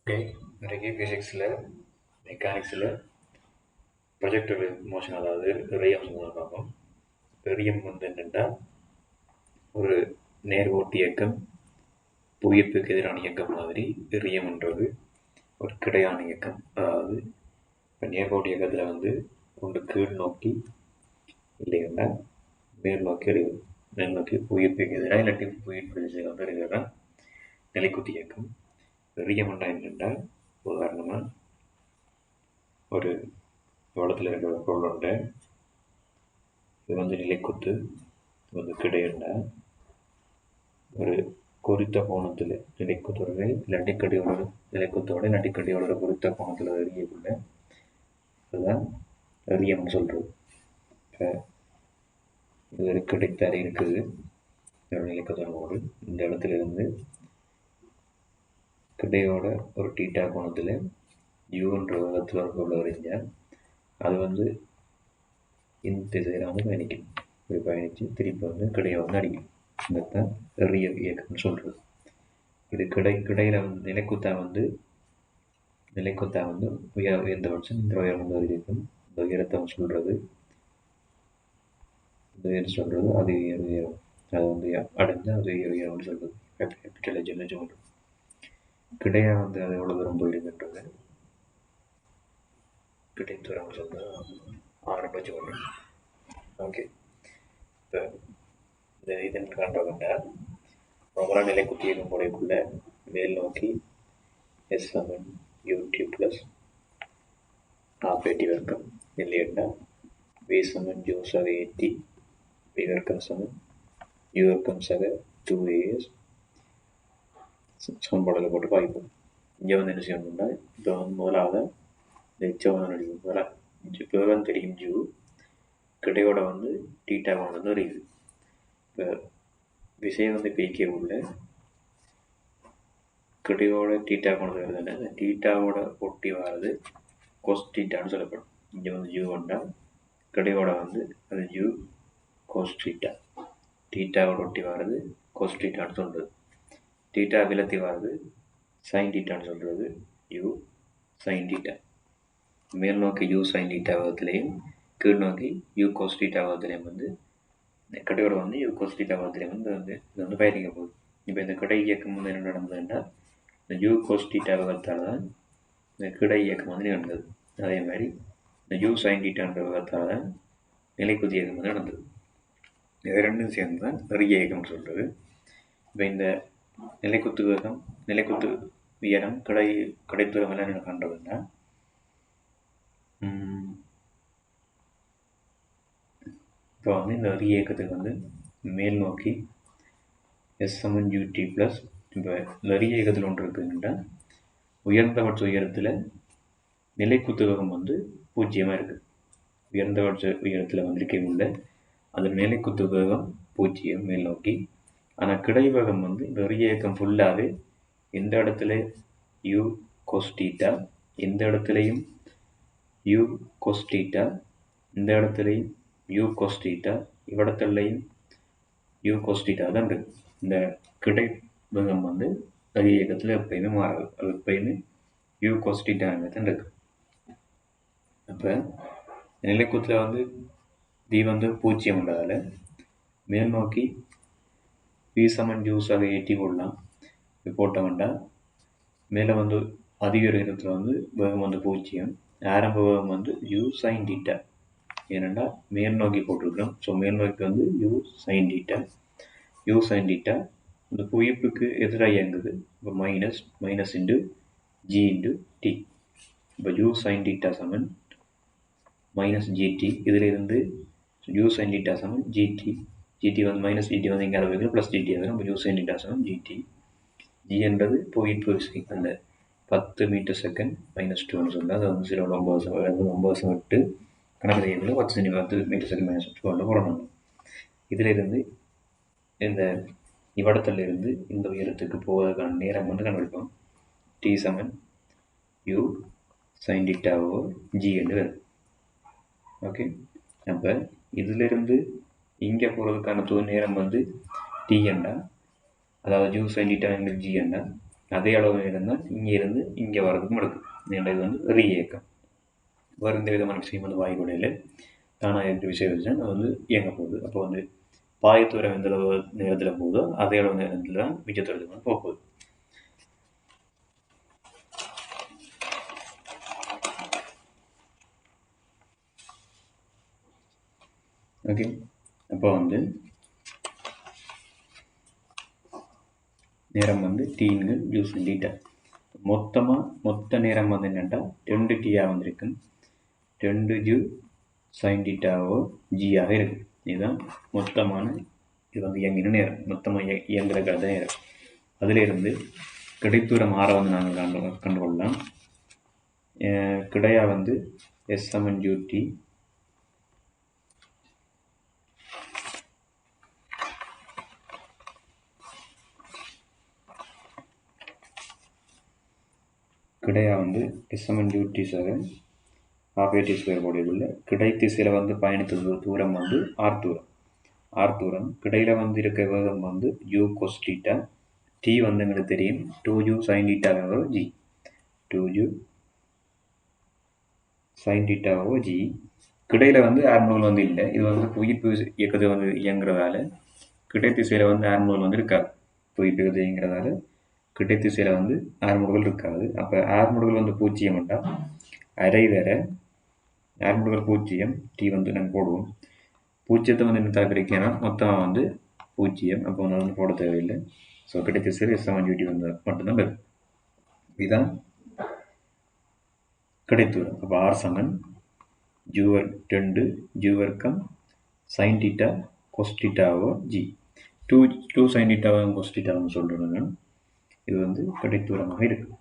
Okay, இன்றைக்கு ஃபிசிக்ஸில் மெக்கானிக்ஸில் projector motion, அதாவது ரேயம் பார்ப்போம். ரேயம் வந்து என்னென்னா, ஒரு நேர்கோட்டு இயக்கம், புவியீர்ப்புக்கு எதிரான இயக்கம் மாதிரி. ரேயம்ன்றது ஒரு கிடையான இயக்கம். அதாவது இப்போ நேர்கோட்டு இயக்கத்தில் வந்து ஒன்று கீழ் நோக்கி, இல்லைன்னா மேல் நோக்கி அடைவது. மேல் நோக்கி புவியீர்ப்புக்கு எதிராக, இல்லாட்டி புவியீர்ப்பு திசையில் வந்து இருக்கிற நிலைக்குத்து இயக்கம். ரேயம்னா என்னென்னா, உதாரணமாக ஒரு வளத்தில் இருக்கிற பொருள் உண்டு. இது வந்து நிலைக்குத்து, இது வந்து கிடையண்டா. ஒரு குறித்த கோணத்தில் நிலைக்குத்தோட நடிக்கடியோட நடிக்கடியோட குறித்த கோணத்தில் எரியக்குள்ள அதுதான் ரேயம்னு சொல்கிறது. இப்போ இது ஒரு கிடைத்தாலே இருக்குது நிலைக்குத்தோடு. இந்த இடத்துல இருந்து கிடையோட ஒரு டீட்டா கோணத்தில் யூன்ற விதத்தில் ஒரு பொருளை வரைஞ்சால் அது வந்து இந்த திசையில் வந்து பயணிக்கும். இப்படி பயணித்து திருப்பி வந்து கிடையை வந்து அடிக்கும். இதுதான் ரேயம் இயக்கம்னு சொல்கிறது. இது கிடையில் வந்து நிலைக்குத்தா வந்து உயர்ந்த பட்சம் இந்த உயரம் வந்து அதிகரிக்கும். இந்த உயரத்தை சொல்கிறது அது உயரம். அதை வந்து அடைந்து அது உயரம்னு சொல்கிறது. கேபிட்டல் சொல்கிறது. கிடையா வந்து அது எவ்வளோ தூரம் போயிருக்குன்றது கிடைத்தூரம் சொல்கிறது ஆரம்பிச்சு கொள்ளும். ஓகே, இப்போ இந்த இதன் காண்றதுண்டா நம்மளா நிலைக்குத்தி இயக்கம் முறைக்குள்ள மேல் நோக்கி எஸ் சமன் யூடி ப்ளஸ் ஆஃப் ஏடி வர்க்கம், இல்லைன்னா வி சமன் யூ சக ஏடி வி வர்க்கம் சமன் யூ வர்க்கம் சக 2as சமன்பாடுகளை போட்டு பாய்ப்போம். இங்கே வந்து என்ன செய்யணும்னா, இப்போ வந்து முதலாவது எச்சவன் அடிக்கும் போல இப்போ தெரியும் ஜூ கிடையோட வந்து டீட்டா வந்து இருக்குது. இப்போ விஷயம் வந்து பிகே உள்ள கிடையோட டீட்டா கொண்டு வருதுன்னா அந்த டீட்டாவோட ஒட்டி வர்றது கோஸ் டீட்டான்னு சொல்லப்படும். இங்கே வந்து ஜூ வந்தால் கிடையோட வந்து அது ஜூ கோஸ் டீட்டா. டீட்டாவோட ஒட்டி வர்றது கோஸ் டீட்டான்னு சொல்கிறது. டீட்டா விலத்தி வர்றது சைன் டீட்டான்னு சொல்கிறது யூ சைன் டீட்டா. மேல் நோக்கி யூ சைன் டீட்டா வகத்திலையும் கீழ் நோக்கி யூ கோஸ் டீட்டா வகத்திலையும் வந்து கடையோட வந்து யூ கோஸ் டீட்டா வகத்திலையும் வந்து இது வந்து பயணிக்க போகுது. இப்போ இந்த கடை இயக்கம் வந்து என்ன நடந்ததுன்னா, இந்த யூ கோஸ் டீட்டா வகத்தால் தான் இந்த கிடை இயக்கம் வந்து நடந்தது. அதே மாதிரி இந்த யூ சைன் டீட்டான்ற வகத்தால் தான் நிலைக்குத்தி இயக்கம் வந்து நடந்தது. இது ரெண்டும் சேர்ந்து தான் பெரிய இயக்கம்னு சொல்கிறது. இப்போ இந்த நிலைக்குத்து வேகம், நிலைக்குத்து உயரம், கடைத்தூரம் எல்லாம் என்ன பண்ணுறதுன்னா, இப்போ வந்து இந்த பெரிய இயக்கத்துக்கு வந்து மேல் நோக்கி எஸ் சமன் யூடி ப்ளஸ், இப்போ பெரிய இயக்கத்தில் ஒன்று இருக்குதுன்னா உயர்ந்தபட்ச உயரத்தில் நிலைக்குத்து வேகம் வந்து 0 இருக்குது. உயர்ந்தபட்ச உயரத்தில் வந்திருக்கே உள்ள அந்த நிலைக்குத்து வேகம் 0 மேல் நோக்கி. ஆனால் கிடை வேகம் வந்து பெரிய இயக்கம் ஃபுல்லாகவே எந்த இடத்துல யூ கோஸ்டீட்டா, எந்த இடத்துலையும் யூ கோஸ்டீட்டா, இந்த இடத்துலையும் யூ கோஸ்டீட்டா, இவ்விடத்துலையும் யூ கோஸ்டீட்டா தான் இருக்கு. இந்த கிடை வேகம் வந்து பெரிய இயக்கத்தில் எப்பயுமே மாறாது. அது எப்பயுமே யூ கோஸ்டீட்டா தான் இருக்கு. அப்போ நிலைக்குத்தில் வந்து வி வந்து 0 உள்ளதால் மேல் நோக்கி வி சமன் யூ சக ஏடி போடலாம். போட்ட வேண்டாம். மேலே வந்து அதிக உயரத்தில் வந்து வேகம் வந்து 0, ஆரம்ப வேகம் வந்து யூ சைன் டீட்டா. ஏனெண்டா மேல் நோக்கி போட்டிருக்கிறோம். ஸோ மேல் நோக்கி வந்து யூ சைன் டீட்டா இந்த புவிப்புக்கு எதிராக இயங்குது. இப்போ minus into g into t. இப்போ யூ சைன் டீட்டா சமன் மைனஸ் ஜிடி. இதில் இருந்து யூ சைன் டீட்டா சமன் ஜிடி. ஜிடி வந்து மைனஸ் ஜிடி வந்து இங்கே அளவுக்கு ப்ளஸ் ஜிடி ஆகும். நம்ம யூ சைன் டீட்டா சமன் ஜிடி. ஜி என்றது புவியீர்ப்பு விசை, அந்த 10 மீட்டர் செகண்ட் -2ன்னு சொன்னால் அது வந்து 0.9 கணக்கு செய்யக்குள்ள 10 மீட்டர் செகண்ட் -2 போடணும். இதில் இருந்து இந்த இவ்விடத்துல இருந்து இந்த உயரத்துக்கு போவதற்கான நேரம் வந்து கண்டுபிடிப்போம். டி சமன் யூ சைன் டீட்டாவோ ஜி என்று வரும். ஓகே, அப்போ இதிலிருந்து இங்கே போகிறதுக்கான நேரம் வந்து டி என்றா, அதாவது யூ சைன் டீட்டா ஜி என்றா அதே அளவு இருந்தால் இங்கே இருந்து இங்கே வர்றதுக்கும் எடுக்கும். இது வந்து இயக்கம். வேறு எந்த விதமான விஷயம் வந்து வாய்க்குடையில் தானாக இருக்கிற விஷயம் வச்சுன்னா அது வந்து இயங்க போகுது. அப்போ வந்து பாயத்தூரம் எந்த அளவு நேரத்தில் போகுதோ அதே அளவு நேரத்தில் தான் மிச்சத்தூரத்துக்கு வந்து போக போகுது. ஓகே, அப்போ வந்து நேரம் வந்து டீன்கள் யூஸ் டீட்டா மொத்த நேரம் வந்து என்னென்னா 2 டீயாக வந்திருக்கு. 2 ஜூ சைன் டீட்டாவோ ஜியாக இருக்குது. இதுதான் மொத்தமான இது வந்து இயங்கின நேரம், மொத்தமாக இயங்குற கதை நேரம். அதிலிருந்து கிடைத்தூரம் ஆற வந்து நாங்கள் கண்டுகொள்ளலாம். கிடையா வந்து எஸ் சமன் யூடி கிடையா வந்து எஸ் சமன் யூடி செவன் ½ ஸ்கொயர் போடையுள்ள கிடை திசையில் வந்து பயணித்த தூரம் வந்து ஆர் தூரம் கிடையில் வந்து இருக்க வேகம் வந்து யூ கொஸ் டீட்டா. டி வந்து எங்களுக்கு தெரியும் 2u சைன் டீட்டாவோ ஜி. 2u சைன் டீட்டாவோ ஜி. கிடையில் வந்து ஆர்முகல் வந்து இல்லை. இது வந்து புவியீர்ப்பு இயக்கத்தை வந்து இயங்குறதால கிடை திசையில் வந்து ஆர்முகல் வந்து இருக்காது. புவியீர்ப்பு இயக்கத்தை இயங்குறதால கிடை திசையில் வந்து ஆர்முகல் இருக்காது. அப்போ ஆர்முகல் வந்து 0 என்றால் அரை வேற ஆர்முகல் 0, டி வந்து நாங்கள் போடுவோம். 0 வந்து என்ன கிடைக்கணும், மொத்தமாக வந்து 0. அப்போ வந்து போட தேவையில்லை. ஸோ கிடை திசையில் எஸ் சமன் யூடி வந்து மட்டும்தான் வரும். இதுதான் கிடைத்தூரம். அப்போ ஆர் சமன் ஜூவர் 2 ஜூ வர்க்கம் சைன் டீட்டா கொஸ் டீட்டாவோ ஜி. 2 சைன் டீட்டாவோ கொஸ் டீட்டாவும் சொல்கிறேன். இது வந்து கிடைத்தூரமாக இருக்குது.